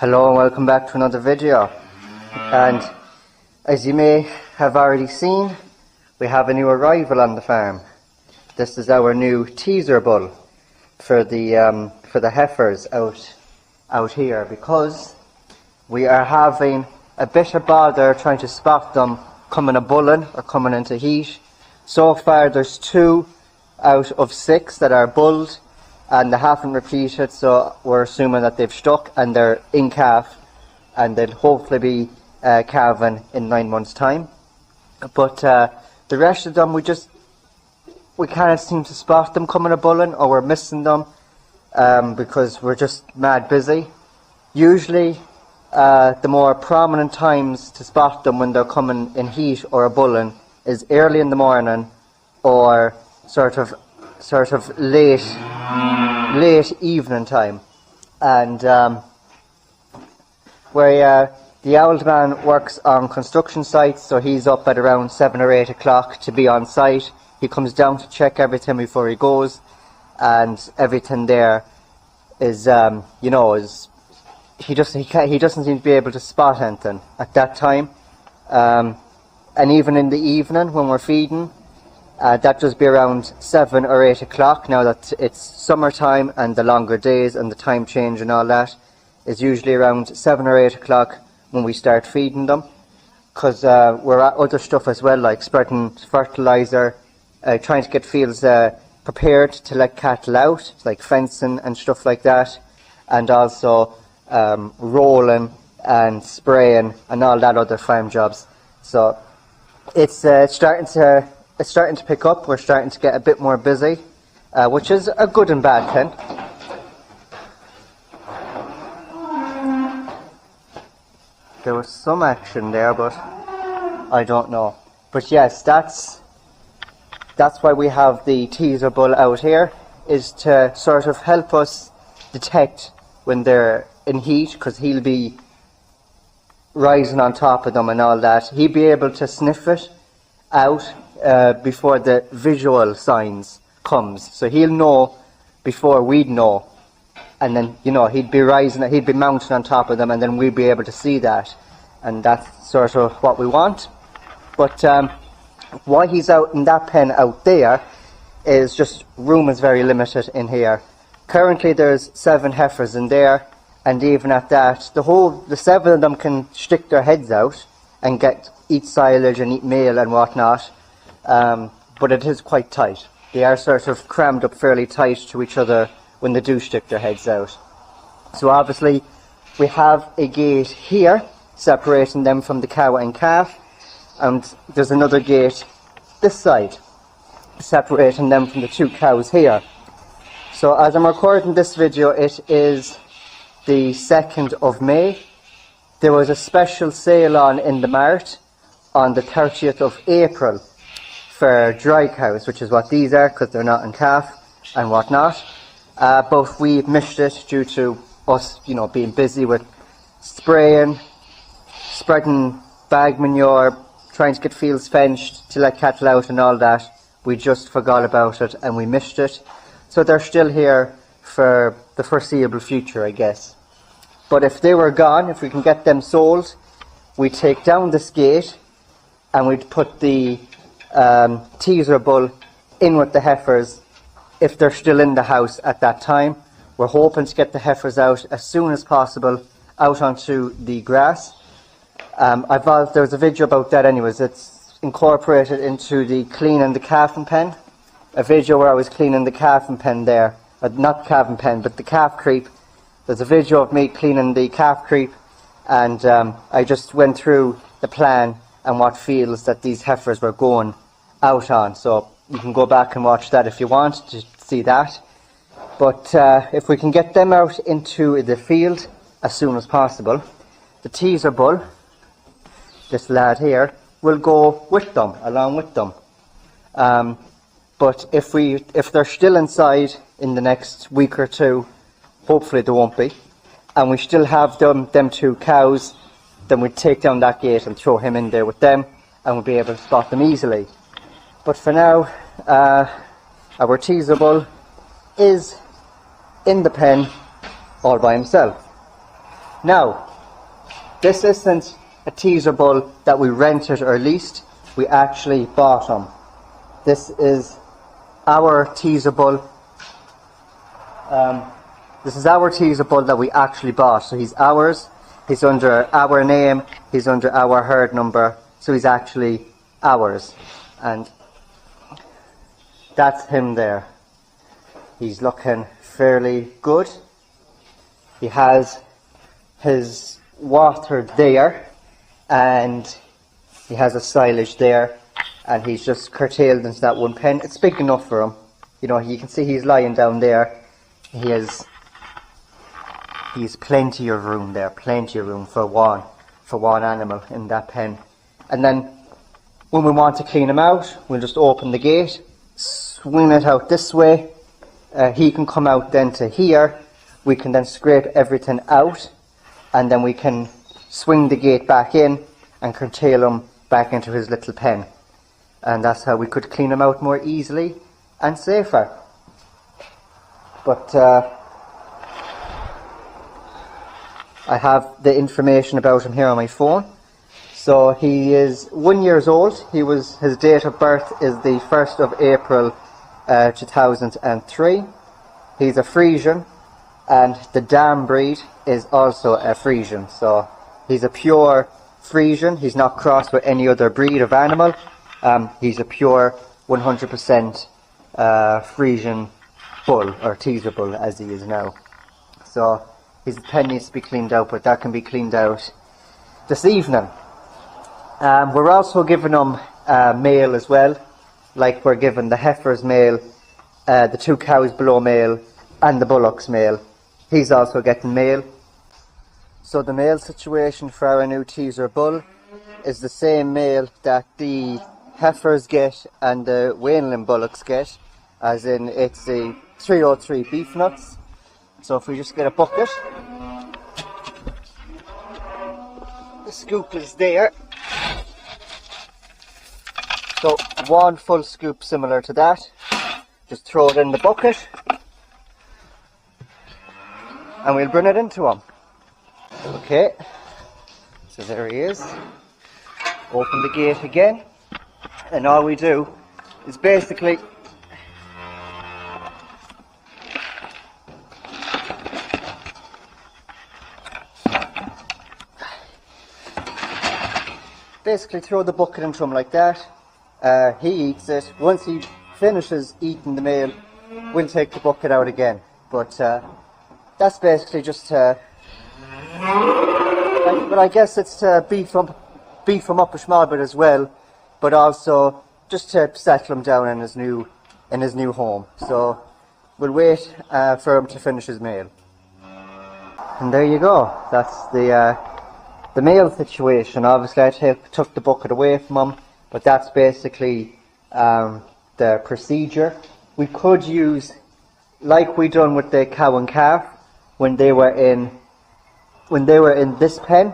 Hello and welcome back to another video. And as you may have already seen, we have a new arrival on the farm. This is our new teaser bull for the heifers out here, because we are having a bit of bother trying to spot them coming a bulling or coming into heat. So far there's 2 out of 6 that are bulled, and they haven't repeated, so we're assuming that they've stuck and they're in calf, and they'll hopefully be calving in 9 months' time. But the rest of them, we can't seem to spot them coming a bulling, or we're missing them because we're just mad busy. Usually the more prominent times to spot them when they're coming in heat or a bulling is early in the morning, or sort of late evening time. And where the old man works on construction sites, so he's up at around 7 or 8 o'clock to be on site. He comes down to check everything before he goes, and everything there is he doesn't seem to be able to spot anything at that time. And even in the evening when we're feeding, that does be around 7 or 8 o'clock. Now that it's summertime and the longer days and the time change and all that, is usually around 7 or 8 o'clock when we start feeding them, because we're at other stuff as well, like spreading fertilizer, trying to get fields prepared to let cattle out, like fencing and stuff like that, and also rolling and spraying and all that other farm jobs. So it's starting to pick up. We're starting to get a bit more busy, which is a good and bad thing. There was some action there, but I don't know. But yes, that's why we have the teaser bull out here, is to sort of help us detect when they're in heat, because he'll be rising on top of them and all that. He'll be able to sniff it out before the visual signs comes, so he'll know before we'd know, and then he'd be rising, he'd be mounting on top of them, and then we'd be able to see that, and that's sort of what we want. But why he's out in that pen out there is just room is very limited in here. Currently there's 7 heifers in there, and even at that, the 7 of them can stick their heads out and eat silage and eat meal and whatnot, but it is quite tight. They are sort of crammed up fairly tight to each other when they do stick their heads out. So obviously we have a gate here separating them from the cow and calf, and there's another gate this side separating them from the 2 cows here. So as I'm recording this video, it is the 2nd of May. There was a special sale on in the mart on the 30th of April for dry cows, which is what these are, because they're not in calf and whatnot. But we missed it due to us, being busy with spraying, spreading bag manure, trying to get fields fenced to let cattle out and all that. We just forgot about it and we missed it. So they're still here for the foreseeable future, I guess. But if they were gone, if we can get them sold, we'd take down this gate and we'd put the teaser bull in with the heifers if they're still in the house at that time. We're hoping to get the heifers out as soon as possible, out onto the grass. There's a video about that anyways. It's incorporated into the cleaning the calving pen. A video where I was cleaning the calving pen there. Not the calving pen, but the calf creep. There's a video of me cleaning the calf creep, and I just went through the plan and what fields that these heifers were going out on. So you can go back and watch that if you want to see that. But if we can get them out into the field as soon as possible, the teaser bull, this lad here, will go with them, along with them. But if they're still inside in the next week or 2, hopefully they won't be, and we still have them 2 cows, then we'd take down that gate and throw him in there with them, and we'll be able to spot them easily. But for now, our teaser bull is in the pen all by himself. Now, this isn't a teaser bull that we rented or leased, we actually bought him. This is our teaser bull. This is our teaser bull that we actually bought, so he's ours, he's under our name, he's under our herd number, so he's actually ours. And that's him there. He's looking fairly good. He has his water there, and he has a silage there, and he's just curtailed into that one pen. It's big enough for him. You know, you can see he's lying down there. He has plenty of room there, plenty of room for one animal in that pen. And then when we want to clean him out, we'll just open the gate, swing it out this way. He can come out then to here. We can then scrape everything out, and then we can swing the gate back in and curtail him back into his little pen. And that's how we could clean him out more easily and safer. But I have the information about him here on my phone. So he is 1 year old. His date of birth is the 1st of April 2003. He's a Frisian, and the dam breed is also a Frisian. So he's a pure Frisian. He's not crossed with any other breed of animal. He's a pure 100% Frisian bull, or teaser bull as he is now. So his pen needs to be cleaned out, but that can be cleaned out this evening. We're also giving him male as well, like we're giving the Heifers male, the 2 cows below male, and the bullocks male. He's also getting male. So the male situation for our new teaser bull is the same male that the Heifers get and the Wainlin bullocks get, as in it's the 303 beef nuts. So if we just get a bucket, the scoop is there. So 1 full scoop similar to that, just throw it in the bucket and we'll bring it into him. Okay, so there he is. Open the gate again, and all we do is basically throw the bucket into him like that. He eats it. Once he finishes eating the male, we'll take the bucket out again. But that's basically just to, but I guess it's to beef him up a small bit as well, but also just to settle him down in his new home. So we'll wait for him to finish his meal. And there you go. That's the male situation. Obviously I took the bucket away from him, but that's basically the procedure. We could use, like we done with the cow and calf, when they were in this pen,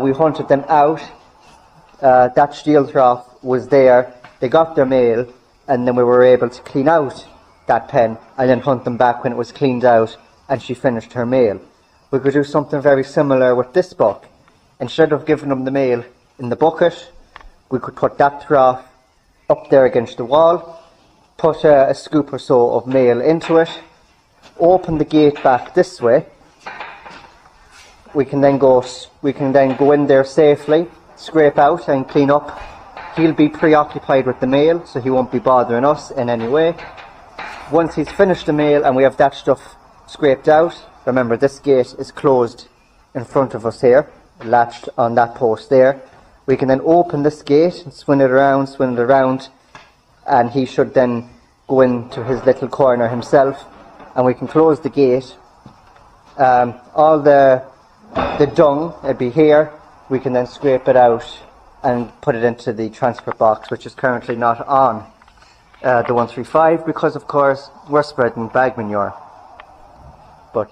we hunted them out. That steel trough was there, they got their male, and then we were able to clean out that pen and then hunt them back when it was cleaned out and she finished her male. We could do something very similar with this buck. Instead of giving them the male in the bucket, we could put that trough up there against the wall, put a scoop or so of male into it, open the gate back this way. We can then go in there safely, scrape out and clean up. He'll be preoccupied with the male, so he won't be bothering us in any way. Once he's finished the male and we have that stuff scraped out, remember this gate is closed in front of us here, latched on that post there. We can then open this gate and swing it around, and he should then go into his little corner himself, and we can close the gate. All the dung, it'd be here, we can then scrape it out and put it into the transport box, which is currently not on the 135 because of course we're spreading bag manure. But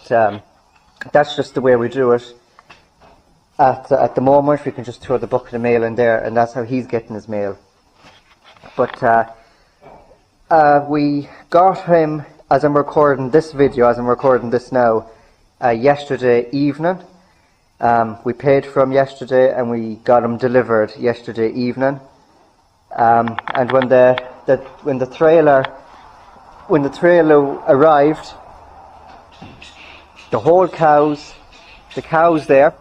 that's just the way we do it. At the moment we can just throw the bucket of mail in there, and that's how he's getting his mail. But we got him, as I'm recording this video, as I'm recording this now, yesterday evening. We paid for him yesterday and we got him delivered yesterday evening. And when the trailer arrived, the cows there,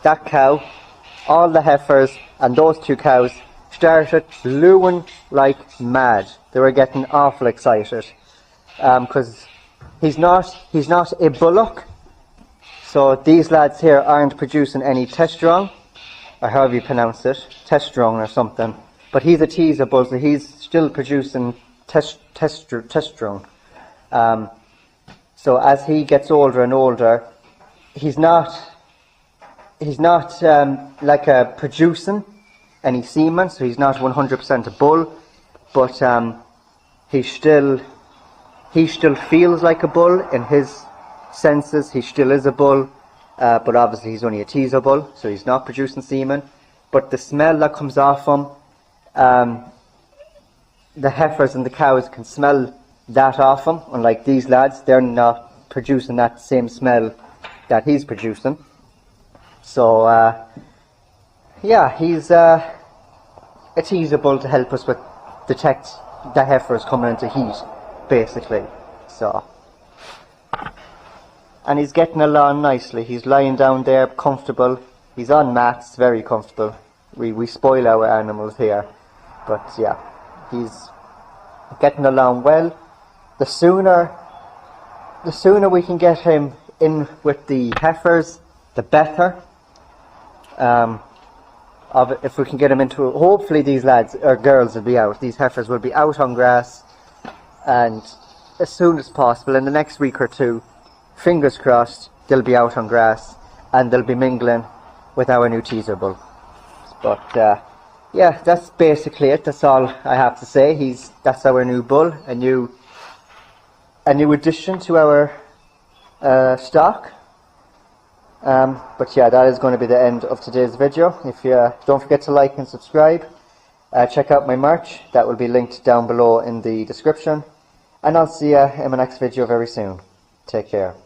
that cow, all the heifers and those 2 cows started lewing like mad. They were getting awful excited because he's not a bullock, so these lads here aren't producing any testosterone, or however you pronounce it, testosterone or something, but he's a teaser bull, so he's still producing testosterone. So as he gets older and older, he's not like producing any semen, so he's not 100% a bull, but he still feels like a bull in his senses. He still is a bull, but obviously he's only a teaser bull, so he's not producing semen. But the smell that comes off him, the heifers and the cows can smell that off him, unlike these lads. They're not producing that same smell that he's producing. So yeah, he's a teaser bull to help us with detect the heifers coming into heat, basically. So, and he's getting along nicely. He's lying down there comfortable. He's on mats, very comfortable. We spoil our animals here, but yeah, he's getting along well. The sooner we can get him in with the heifers, the better. If we can get him into, hopefully these lads or girls will be out. These heifers will be out on grass, and as soon as possible, in the next week or 2, fingers crossed, they'll be out on grass and they'll be mingling with our new teaser bull. But yeah, that's basically it. That's all I have to say. That's our new bull, a new addition to our stock. But yeah, that is going to be the end of today's video. If you don't forget to like and subscribe, check out my merch. That will be linked down below in the description, and I'll see you in my next video very soon. Take care.